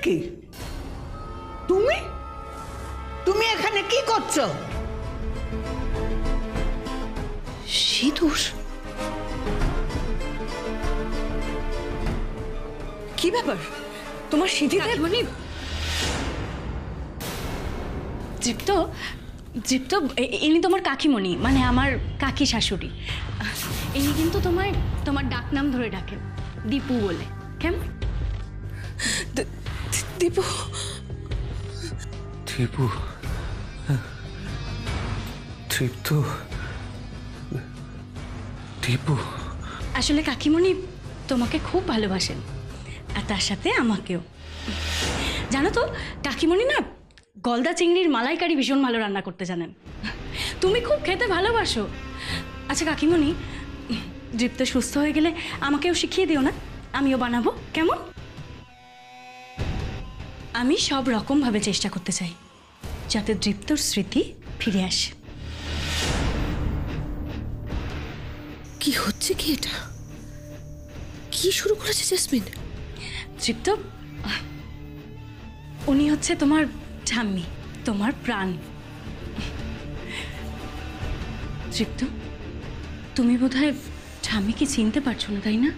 কি তুমি তুমি এখানে কি করছো? সিঁদুর? কি ব্যাপার তোমার সিঁথিতে? মানে দীপ্ত, দীপ্ত ইনি তোমার কাকিমণি, মানে আমার কাকি শাশুড়ি। ইনি কিন্তু তোমার ডাক নাম ধরে ডাকেন, দীপু বলে। কেমন? দীপু? দীপু, তৃপ্ত, দীপু। আসলে কাকিমণি তোমাকে খুব ভালোবাসেন, আর তার সাথে আমাকেও। জানো তো কাকিমণি না গলদা চিংড়ির মালাইকারি ভীষণ ভালো রান্না করতে জানেন। তুমি খুব খেতে ভালোবাসো। আচ্ছা কাকিমণি, দীপ্ত সুস্থ হয়ে গেলে আমাকেও শিখিয়ে দিও না, আমিও বানাবো। কেমন? আমি সব রকমভাবে চেষ্টা করতে চাই যাতে দীপ্তর স্মৃতি ফিরে আসে। কি হচ্ছে কি এটা? কি শুরু করেছে জেসমিন? দীপ্ত, উনি হচ্ছে তোমার ঠাম্মি, তোমার প্রাণ। দীপ্ত, তুমি বোধহয় ঠাম্মিকে চিনতে পারছো না, তাই না?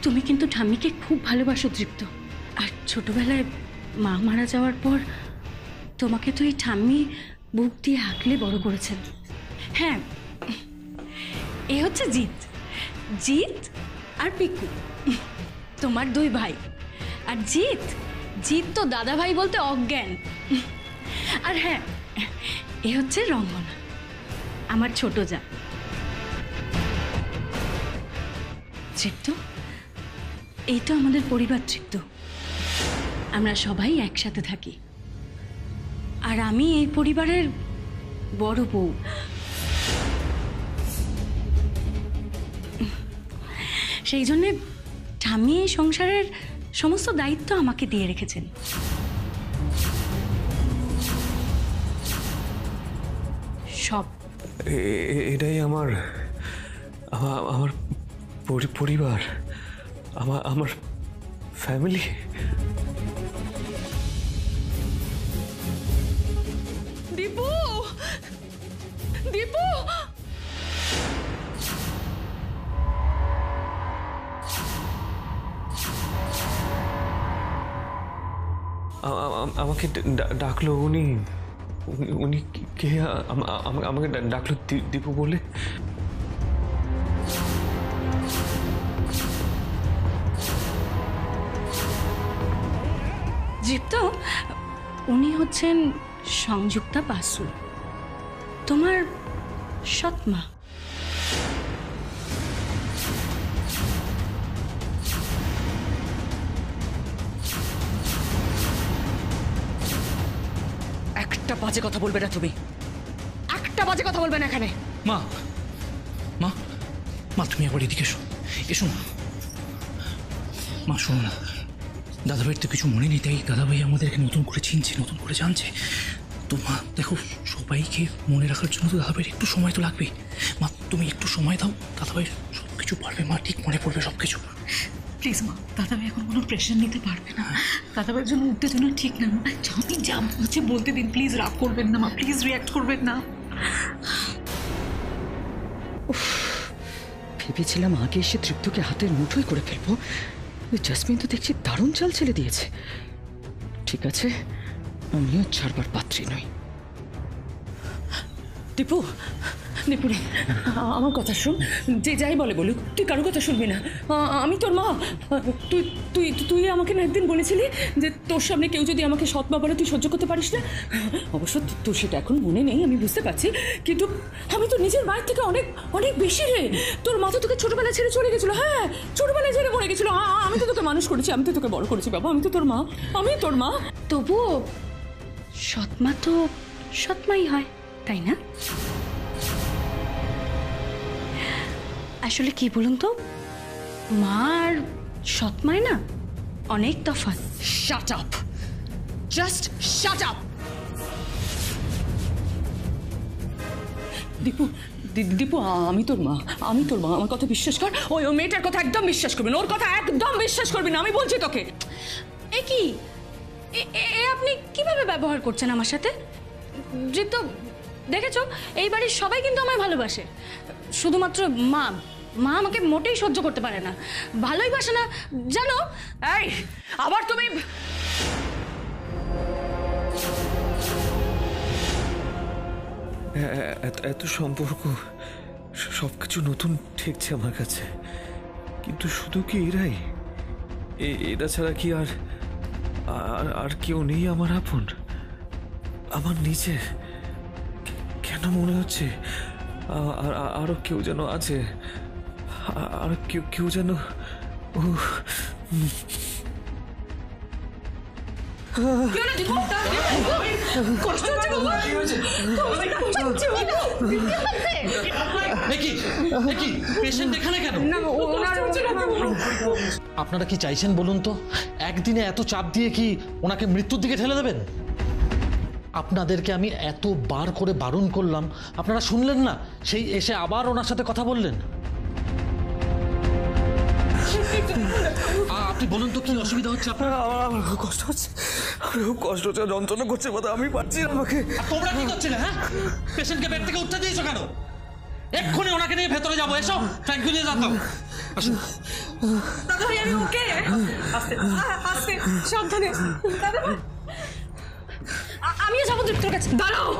তুমি কিন্তু ঠাম্মিকে খুব ভালোবাসো দীপ্ত। আর ছোটবেলায় মা মারা যাওয়ার পর তোমাকে তো এই ঠাম্মি বুক দিয়ে হাঁকলে বড় করেছেন। হ্যাঁ, এ হচ্ছে জিৎ, জিৎ আর পিকু, তোমার দুই ভাই। আর জিৎ তো দাদা ভাই বলতে অজ্ঞান। আর হ্যাঁ, এ হচ্ছে রঙ্গনা, আমার ছোট যা। তৃপ্ত, এই তো আমাদের পরিবার তৃপ্ত। আমরা সবাই একসাথে থাকি, আর আমি এই পরিবারের বড় বউ। সেই জন্যে ঠাম্মি এই সংসারের সমস্ত দায়িত্ব আমাকে দিয়ে রেখেছেন। সব। এটাই আমার আমার পরিবার, আমার ফ্যামিলি। দীপু, দীপু! আমাকে ডাকলো উনি। উনি কে? আমাকে ডাকলো দীপু বলে। দীপ্ত, উনি হচ্ছেন সংযুক্তা বাসু, তোমার সৎমা। একটা বাজে কথা বলবে না তুমি, একটা বাজে কথা বলবে না এখানে। মা, মা, মা তুমি আবার এদিকে এসো, এসো না। মা শোনো না, দাদাভাইয়ের তো কিছু মনে নেই, তাই দাদাভাই আমাদেরকে নতুন করে চিনছে, নতুন করে জানছে। তো মা দেখো, সবাইকে মনে রাখার জন্য তো দাদাভাইয়ের একটু সময় তো লাগবে। মা তুমি একটু সময় দাও, দাদাভাই সব কিছু পারবে। মা ঠিক মনে পড়বে সব কিছু। প্লিজ মা, দাদাভাই এখন কোনো প্রেশার নিতে পারবে না। দাদাভাইয়ের জন্য উত্তেজনা ঠিক না। আমি যা বলছি বলতে দিন, প্লিজ রাগ করবেন না মা, প্লিজ রিয়াক্ট করবেন না। ভেবেছিলাম আগে এসে তৃপ্তকে হাতের মুঠোই করে ফেলবো। জাসমিন তো দেখছি দারুণ চাল ছেড়ে দিয়েছে। ঠিক আছে, আমিও ছাড়বার পাত্রী নই। দীপু, দীপুরে আমার কথা শোন, যে যাই বলে বলুক, তুই কারো কথা শুনবি না। আমি তোর মা। তুই তুই তুই আমাকে না একদিন বলেছিলি যে তোর সামনে কেউ যদি আমাকে সৎ মা বলে তুই সহ্য করতে পারিস না। অবশ্য তোর সেটা এখন মনে নেই, আমি বুঝতে পারছি, কিন্তু আমি তো নিজের মায়ের থেকে অনেক অনেক বেশি রে। তোর মা তো তোকে ছোটবেলায় ছেড়ে চলে গেছিল। হ্যাঁ, ছোটবেলায় ছেড়ে মরে গেছিল। আমি তো তোকে মানুষ করেছি, আমি তো তোকে বড় করেছি বাবা, আমি তো তোর মা, আমি তোর মা। তবুও সৎমা তো সৎমাই হয়, তাই না? আসলে কি বলুন তো, মা আর সৎমায় না অনেক তফাৎ। Shut up, just shut up. Dipu, Dipu, আমি তোর মা, আমার কথা বিশ্বাস কর। ওই মেয়েটার কথা একদম বিশ্বাস করবি না, ওর কথা একদম বিশ্বাস করবি না, আমি বলছি তোকে। এ কি এ আপনি কিভাবে ব্যবহার করছেন আমার সাথে? দীপ্ত, দেখেছো এই বাড়ির সবাই কিন্তু আমায় ভালোবাসে, শুধুমাত্র মা আমাকে মোটেই সহ্য করতে পারে না, ভালোই বাসে না জানো। এই আবার তুমি এত সম্পর্ক, সবকিছু নতুন ঠেকছে আমার কাছে, কিন্তু শুধু কি এরাই? এরা ছাড়া কি আর আর কেউ নেই আমার আপন, আমার নিজের? কেন মনে হচ্ছে আরো কেউ যেন আছে, আর কেউ যেন পেশেন্ট এখানে কেন? আপনারা কি চাইছেন বলুন তো? একদিনে এত চাপ দিয়ে কি ওনাকে মৃত্যুর দিকে ঠেলে দেবেন? আপনাদেরকে আমি এতবার করে বারণ করলাম, আপনারা শুনলেন না, সেই এসে আবার ওনার সাথে কথা বললেন। আপনি বলুন তো কি অসুবিধা হচ্ছে আপনার? আমার খুব কষ্ট হচ্ছে, খুব কষ্ট হচ্ছে, যন্ত্রণা করছে মাথা, আমি পারছি না। আমাকে তোমরা কি করছিলে? হ্যাঁ, পেশেন্টকে বেড থেকে উঠতে দিয়েছো কেন? এক্ষুনি ওনাকে নিয়ে ভেতরে যাবো, এসো ট্র্যাঙ্কুইলাইজার দাও। আসুন দাদা ভাই, আমি ওকে। আস্তে আস্তে, সাবধানে দাদা ভাই। আমিও যাবো দীপ্তর কাছে। দাঁড়াও,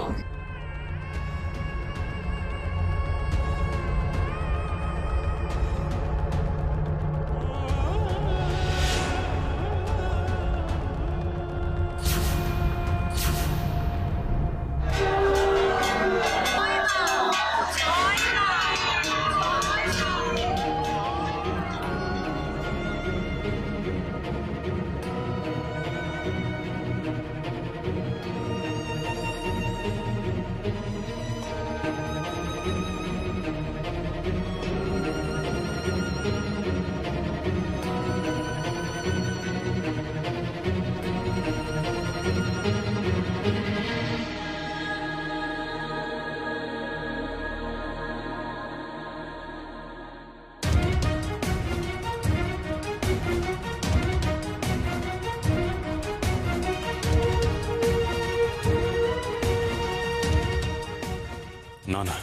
না না,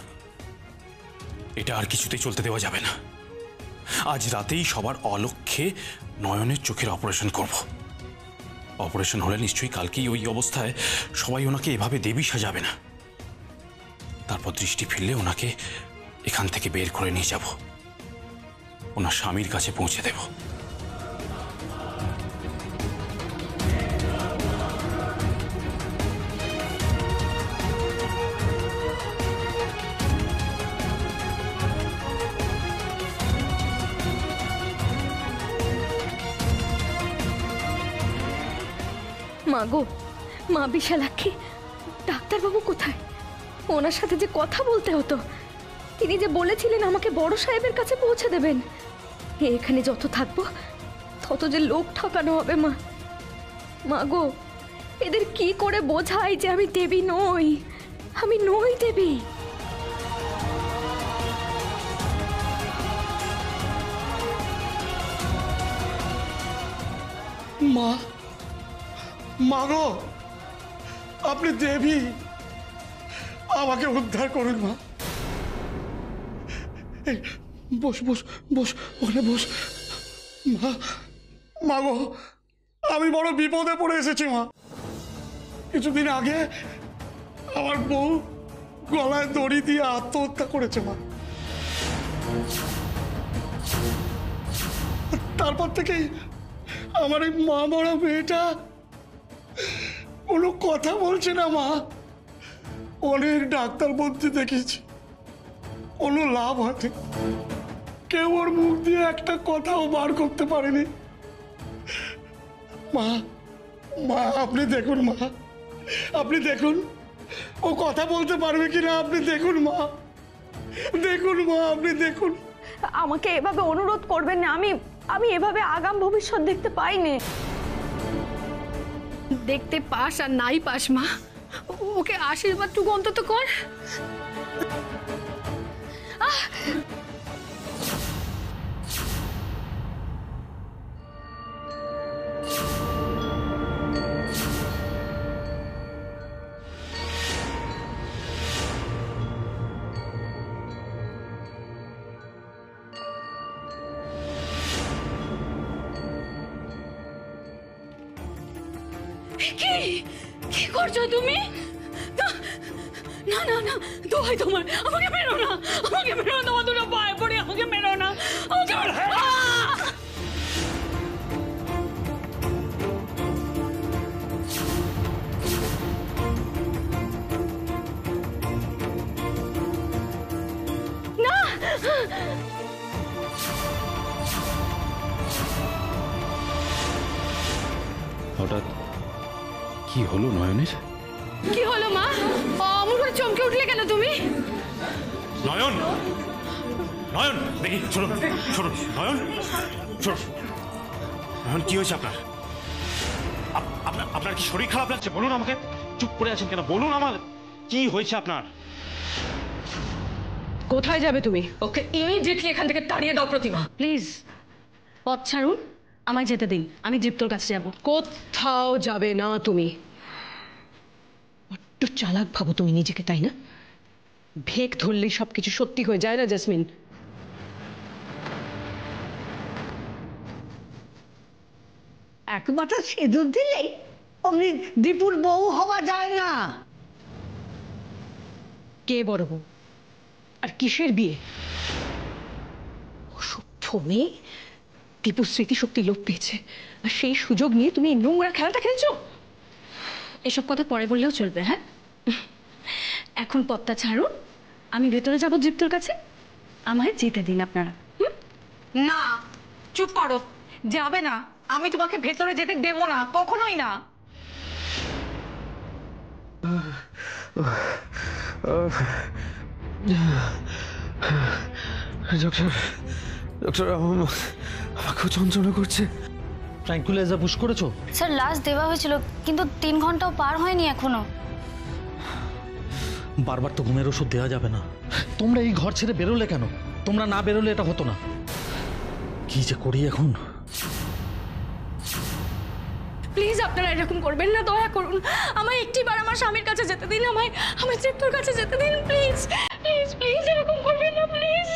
এটা আর কিছুতেই চলতে দেওয়া যাবে না। আজ রাতেই সবার অলক্ষ্যে নয়নের চোখের অপারেশন করব। অপারেশন হলে নিশ্চয়ই কালকেই ওই অবস্থায় সবাই ওনাকে এভাবে দেবী সাজাবে না। তারপর দৃষ্টি ফিরলে ওনাকে এখান থেকে বের করে নিয়ে যাব, ওনার স্বামীর কাছে পৌঁছে দেব। মা গো, মা বিশালাক্ষী, ডাক্তারবাবু কোথায়? ওনার সাথে যে কথা বলতে হতো, তিনি যে বলেছিলেন আমাকে বড় সাহেবের কাছে পৌঁছে দেবেন। এখানে যত থাকবো তত যে লোক ঠকানো হবে। মা, মা গো, এদের কি করে বোঝাই যে আমি দেবী নই, আমি নই দেবী। মা, মা গো, আপনি দেবী, আমাকে উদ্ধার করুন মা। এই বস বস বস, ওখানে বস। মা, মা গো, আমি বড় বিপদে পড়ে এসেছি মা। কিছুদিন আগে আমার বউ গলায় দড়ি দিয়ে আত্মহত্যা করেছে মা। তারপর থেকেই আমার এই মা বড় মেয়েটা কোনো কথা বলছে না মা। অনেক ডাক্তার বলতে দেখেছি, কোনো লাভ হয়নি। কেউ ওর মুখ দিয়ে একটা কথাও বার করতে পারেনি। মা, মা আপনি দেখুন মা, আপনি দেখুন ও কথা বলতে পারবে কিনা। আপনি দেখুন মা, দেখুন মা, আপনি দেখুন। আমাকে এভাবে অনুরোধ করবেন না, আমি এভাবে আগাম ভবিষ্যৎ দেখতে পাইনি। দেখতে পাস আর নাই পাস মা, ওকে আশীর্বাদটুকু অন্তত কর। কি কি করছো তুমি? না না না না, দোহাই তোমার, আমাকে মেরো না, আমাকে মেরো না, তোমার দুটো পায়ে পড়ে আমাকে মেরো না, আমাকে মেরো না। হঠাৎ কি হলো নয়নের? কি হলো মা? অমর করে চমকে উঠলে কেন তুমি? নয়ন, নয়ন দেখি, শুনুন শুনুন, নয়ন শুনুন, নয়ন কি হয়েছে আপনার? আপনার কি শরীর খারাপ লাগছে? বলুন আমাকে। চুপ করে আছেন কেন? বলুন আমার কি হয়েছে আপনার? কোথায় যাবে তুমি? ওকে ইমিডিয়েটলি এখান থেকে তাড়িয়ে দাও প্রতিমা। প্লিজ পথ ছাড়ুন, আমায় যেতে দিন, আমি দীপ্তর কাছে যাব। কোথাও যাবে না তুমি। বড্ড চালাক ভাবো তুমি নিজেকে, তাই না? ভেক ধরলেই সবকিছু সত্যি হয়ে যায় না জেসমিন? এক মাথা সিঁদুর দিলেই অমনি দীপুর বউ হওয়া যায় না। কে বড় বউ? আর কিসের বিয়ে? অসভ্য মেয়ে, দীপুর স্মৃতিশক্তি লোপ পেয়েছে, আর সেই সুযোগ নিয়ে তুমি এই নোংরা খেলাটা খেলছো। এসব কথা পরে বললেও চলবে, হ্যাঁ? এখন পথটা ছাড়ুন, আমি ভেতরে যাব দীপ্তর কাছে, আমায় যেতে দিন আপনারা। না, চুপ করো, যাবে না। আমি তোমাকে ভেতরে যেতে দেবো না, কখনোই না। ডক্টর, ডক্টর আমাকেও যন্ত্রণা করছে। ট্র্যাঙ্কুলাইজার পুশ করেছো? স্যার লাস্ট দেওয়া হয়েছিল, কিন্তু 3 ঘন্টাও পার হয়নি এখনো। বারবার তো ঘুমের ওষুধ দেওয়া যাবে না। তোমরা এই ঘর ছেড়ে বেরোলে কেন? তোমরা না বেরোলে এটা হতো না। কি যে করি এখন? প্লিজ আপনারা এরকম করবেন না, দয়া করুন, আমায় একটিবার আমার স্বামীর কাছে যেতে দিন, আমায় আমার দীপ্তর কাছে যেতে দিন, প্লিজ প্লিজ প্লিজ, এরকম করবেন না প্লিজ।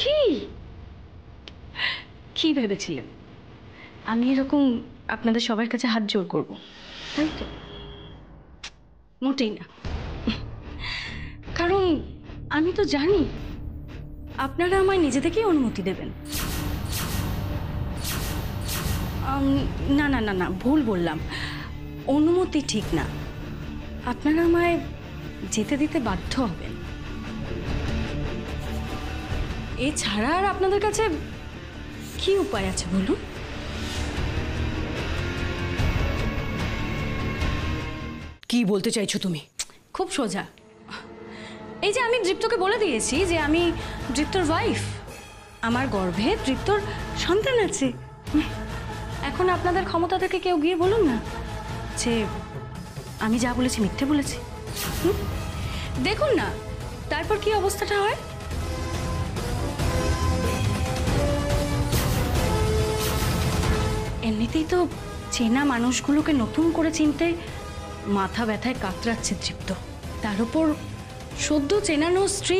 কি কি ভেবেছিলেন আমি এরকম আপনাদের সবার কাছে হাত জোড় করব, তাই তো? মোটেই না। কারণ আমি তো জানি আপনারা আমায় নিজে থেকেই অনুমতি দেবেন। না না না না, ভুল বললাম, অনুমতি ঠিক না, আপনারা আমায় যেতে দিতে বাধ্য হবেন। এছাড়া আর আপনাদের কাছে কি উপায় আছে বলুন? কি বলতে চাইছো তুমি? খুব সোজা, এই যে আমি দীপ্তকে বলে দিয়েছি যে আমি দীপ্তর ওয়াইফ, আমার গর্ভে দীপ্তর সন্তান আছে। এখন আপনাদের ক্ষমতা থেকে কেউ গিয়ে বলুন না যে আমি যা বলেছি মিথ্যে বলেছি। দেখুন না তারপর কি অবস্থাটা হয়। এমনিতেই তো চেনা মানুষগুলোকে নতুন করে চিনতে মাথা ব্যথায় কাতরাচ্ছে দীপ্ত, তার উপর সদ্য চেনানো স্ত্রী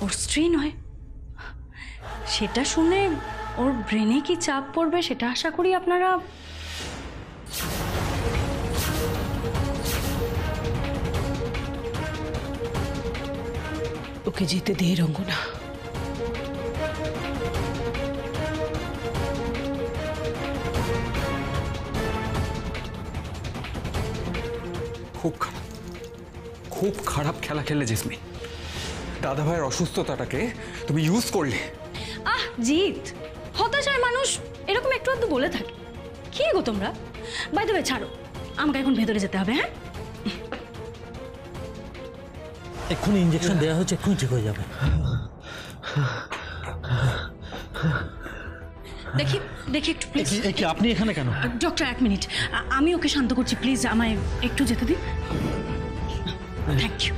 ওর স্ত্রী নয়। সেটা শুনে ওর ব্রেনে কি চাপ পড়বে সেটা আশা করি আপনারা। ওকে যেতে দে রঙ্গনা। খুব খারাপ, খুব খারাপ খেলা খেললে জেসমিন। দাদা ভাইয়ের অসুস্থতাটাকে তুমি ইউজ করলে। আহ জিৎ, হতাশায় মানুষ এরকম একটু আধটু বলে থাকে। কি গো তোমরা? বাই দ্য ওয়ে ছাড়ো, আমাকে এখন ভেতরে যেতে হবে। হ্যাঁ এক্ষুনি ইঞ্জেকশন দেওয়া হচ্ছে, এক্ষুনি ঠিক হয়ে যাবে। দেখি দেখি একটু প্লিজ। কি আপনি এখানে কেন? ডক্টর এক মিনিট, আমি ওকে শান্ত করছি, প্লিজ আমায় একটু যেতে দিন। Thank you.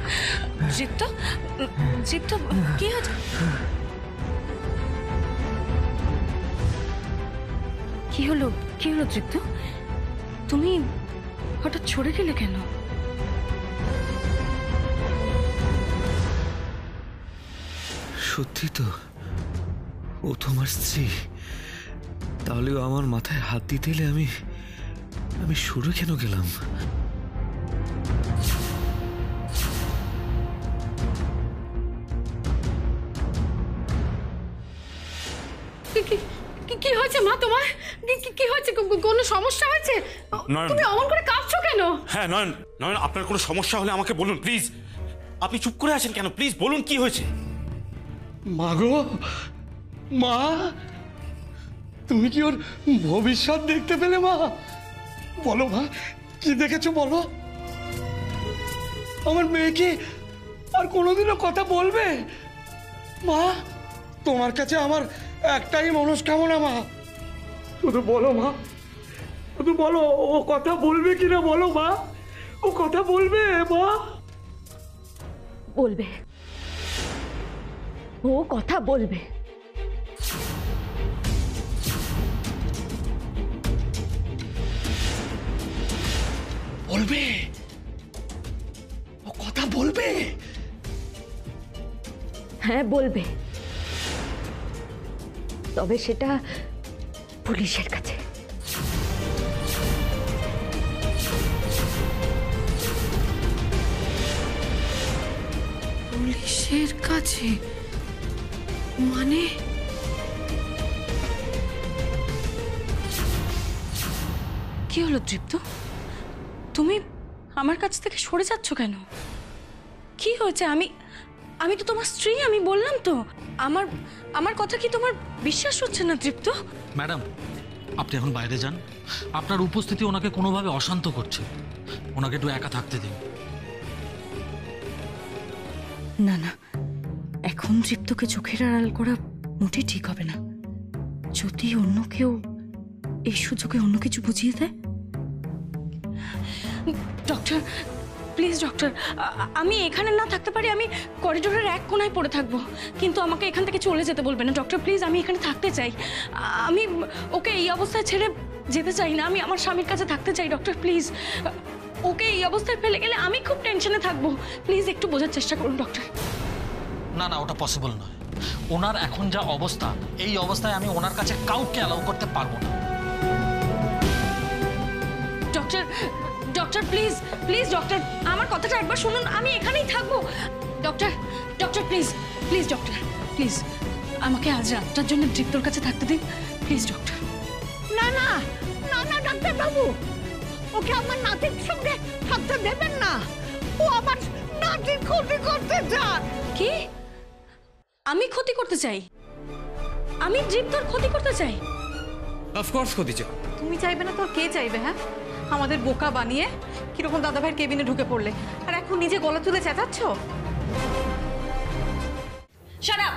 জিত্ত, জিত্ত কি হয়েছে? কি হলো, কি হলো জিত্ত? তুমি হঠাৎ ছড়ে গেলে কেন? সত্যি তো ও তোমার স্ত্রী, তাহলেও আমার মাথায় হাত দিতে এলে আমি সরে কেন গেলাম? কি হয়েছে মা তোমার? কি হয়েছে? কোনো সমস্যা হয়েছে? তুমি অমন করে কাঁপছো কেন? হ্যাঁ নয়ন, নয়ন আপনার কোনো সমস্যা হলে আমাকে বলুন প্লিজ। আপনি চুপ করে আছেন কেন? প্লিজ বলুন কি হয়েছে। মা গো, মা তুমি কি ওর ভবিষ্যৎ দেখতে পেলে মা? বলো মা, কি দেখেছো বলো? আমার মেয়ে কি আর কোনোদিনও কথা বলবে? মা তোমার কাছে আমার একটাই মনস্কামনা মা, শুধু বলো মা, শুধু বলো ও কথা বলবে কিনা বলো মা, ও কথা বলবে মা? বলবে, ও কথা বলবে। বলবে? ও কথা বলবে? হ্যাঁ বলবে, তবে সেটা পুলিশের কাছে। পুলিশের কাছে মানে? কি হলো দীপ্ত, তুমি আমার কাছ থেকে সরে যাচ্ছ কেন? কি হয়েছে? আমি তো তোমার স্ত্রী, আমি বললাম তো। আমার কথা কি তোমার বিশ্বাস হচ্ছে না দীপ্ত? ম্যাডাম আপনি এখন বাইরে যান, আপনার উপস্থিতি ওনাকে কোনোভাবে অশান্ত করছে, ওনাকে একটু একা থাকতে দিন। না না, এখন দীপ্তকে চোখের আড়াল করা মোটেই ঠিক হবে না। যদি অন্য কেউ এই সুযোগে অন্য কিছু বুঝিয়ে দেয়। ডক্টর প্লিজ ডক্টর, আমি এখানে না থাকতে পারি, আমি করিডোরের এক কোণায় পড়ে থাকবো, কিন্তু আমাকে এখান থেকে চলে যেতে বলবেন না ডক্টর প্লিজ। আমি এখানে থাকতে চাই, আমি ওকে এই অবস্থায় ছেড়ে যেতে চাই না, আমি আমার স্বামীর কাছে থাকতে চাই ডক্টর প্লিজ। ওকে এই অবস্থায় ফেলে গেলে আমি খুব টেনশনে থাকবো, প্লিজ একটু বোঝার চেষ্টা করুন ডক্টর। না না, ওটা পসিবল নয়। ওনার এখন যা অবস্থা, এই অবস্থায় আমি ওনার কাছে কাউকে অ্যালাউ করতে পারবো না। Doctor, doctor please please doctor, আমার কথাটা একবার শুনুন, আমি এখানেই থাকবো doctor. Doctor please please doctor please, আমাকে আজ রাতটার জন্য দীপ্তর কাছে থাকতে দিন প্লিজ ডক্টর। না না না না ডাক্তার বাবু, ওকে আমার নাতির সঙ্গে থাকতে দেবেন না, ও আমার নাতির ক্ষতি করতে চায়। কি? আমি ক্ষতি করতে চাই? আমি দীপ্তর ক্ষতি করতে চাই? অফকোর্স ক্ষতি চাই। তুমি চাইবে না তো কে চাইবে? হ্যাঁ, আমাদের বোকা বানিয়ে কিরকম দাদাভাইয়ের কেবিনে ঢুকে পড়লে, আর এখন নিজে গলা তুলে চেঁচাচ্ছ। শাট আপ,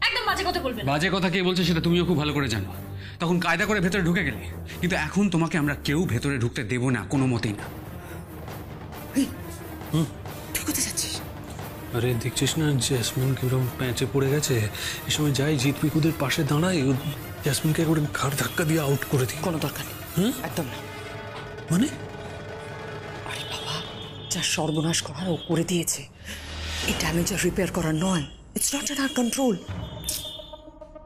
একদম বাজে কথা বলবেন। বাজে কথা কে বলছে সেটা তুমিও খুব ভালো করে জানো। তখন কায়দা করে ভেতরে ঢুকে গেলে, কিন্তু এখন তোমাকে আমরা কেউ ভেতরে ঢুকতে দেব না, কোনো মতেই না। তুই কোথায় যাচ্ছিস? আরে দেখছিস না জেসমিন কিরকম প্যাঁচে পড়ে গেছে, এই সময় যাই জিৎ পিকুদের পাশে দাঁড়াই, জেসমিনকে একবার ঘাড় ধাক্কা দিয়ে আউট করে দিই। কোনো দরকার নেই, একদম না। মানে? আরে বাবা, যা সর্বনাশ করার ও করে দিয়েছে, এই ড্যামেজ আর রিপেয়ার করার নয়। It's not in our control.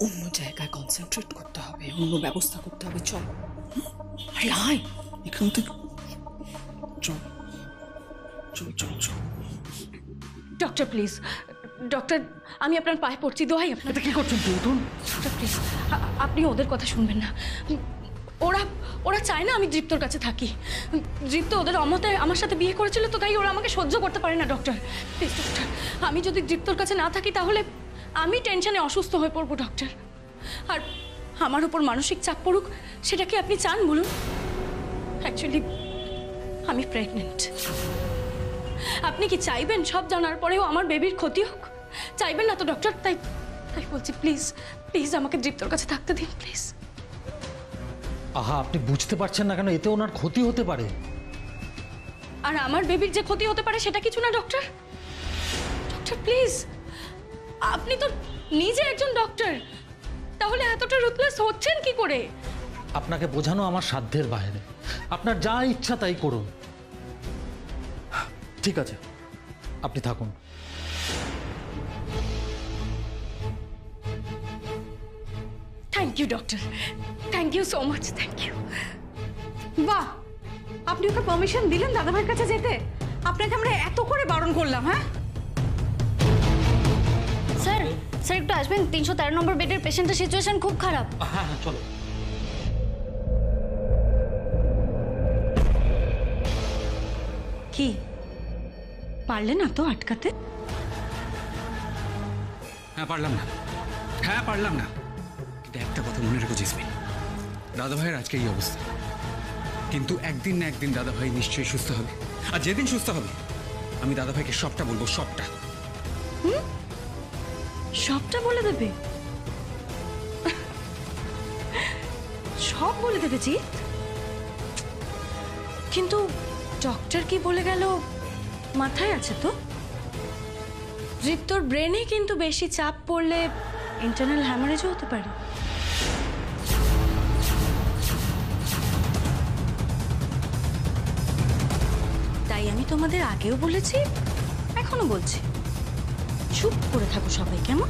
অন্য জায়গায় কনসেন্ট্রেট করতে হবে, অন্য ব্যবস্থা করতে হবে। চল, আরে আয় এখান থেকে। চল চল চল চল। ডক্টর প্লিজ, ডক্টর আমি আপনার পায়ে পড়ছি, দোহাই আপনার। কি করছেন তুই? উঠুন ডক্টর প্লিজ, আপনি ওদের কথা শুনবেন না। ওরা চায় না আমি দীপ্তর কাছে থাকি। দীপ্ত ওদের অমতে আমার সাথে বিয়ে করেছিল, তো তাই ওরা আমাকে সহ্য করতে পারে না ডক্টর প্লিজ। ডক্টর আমি যদি দীপ্তর কাছে না থাকি তাহলে আমি টেনশনে অসুস্থ হয়ে পড়বো ডক্টর, আর আমার উপর মানসিক চাপ পড়ুক, সেটা কি আপনি চান বলুন? অ্যাকচুয়ালি আমি প্রেগনেন্ট। আপনি কি চাইবেন সব জানার পরেও আমার বেবির ক্ষতি হোক? চাইবেন না তো ডক্টর? তাই তাই বলছি, প্লিজ প্লিজ আমাকে দীপ্তর কাছে থাকতে দিন প্লিজ। আহা, আপনি বুঝতে পারছেন না কেন? এতে ওনার ক্ষতি হতে পারে। আর আমার বেবির যে ক্ষতি হতে পারে সেটা কিছু না ডক্টর। ডক্টর প্লিজ, আপনি তো নিজে একজন ডক্টর, তাহলে এতটা রুথলেস হচ্ছেন কি করে? আপনাকে বোঝানো আমার সাধ্যের বাইরে। আপনার যা ইচ্ছা তাই করুন। ঠিক আছে, আপনি থাকুন। Thank you doctor, thank you so much, thank you. বাহ, আপনি ওকে পারমিশন দিলেন দাদাভাইয়ের কাছে যেতে? আপনাকে আমরা এত করে বারণ করলাম। হ্যাঁ স্যার, স্যার একটু আসবেন? 313 নম্বর বেডের পেশেন্টের সিচুয়েশন খুব খারাপ। হ্যাঁ হ্যাঁ, চলো। কি পারলে না তো আটকাতে? হ্যাঁ পারলাম না, হ্যাঁ পারলাম না, কিন্তু একটা কথা মনে রেখো জেসমিন, দাদাভাইয়ের আজকে এই অবস্থা, কিন্তু একদিন না একদিন দাদাভাই নিশ্চয়ই সুস্থ হবে। আর যেদিন সুস্থ হবে আমি দাদাভাইকে সবটা বলবো, সবটা। সবটা বলে দেবে? সব বলে দেবে জিৎ? কিন্তু ডক্টর কি বলে গেল মাথায় আছে তো? জিৎ, তোর ব্রেনে কিন্তু বেশি চাপ পড়লে ইন্টারনাল হ্যামারেজও হতে পারে। তাই আমি তোমাদের আগেও বলেছি, এখনো বলছি, চুপ করে থাকো সবাই, কেমন?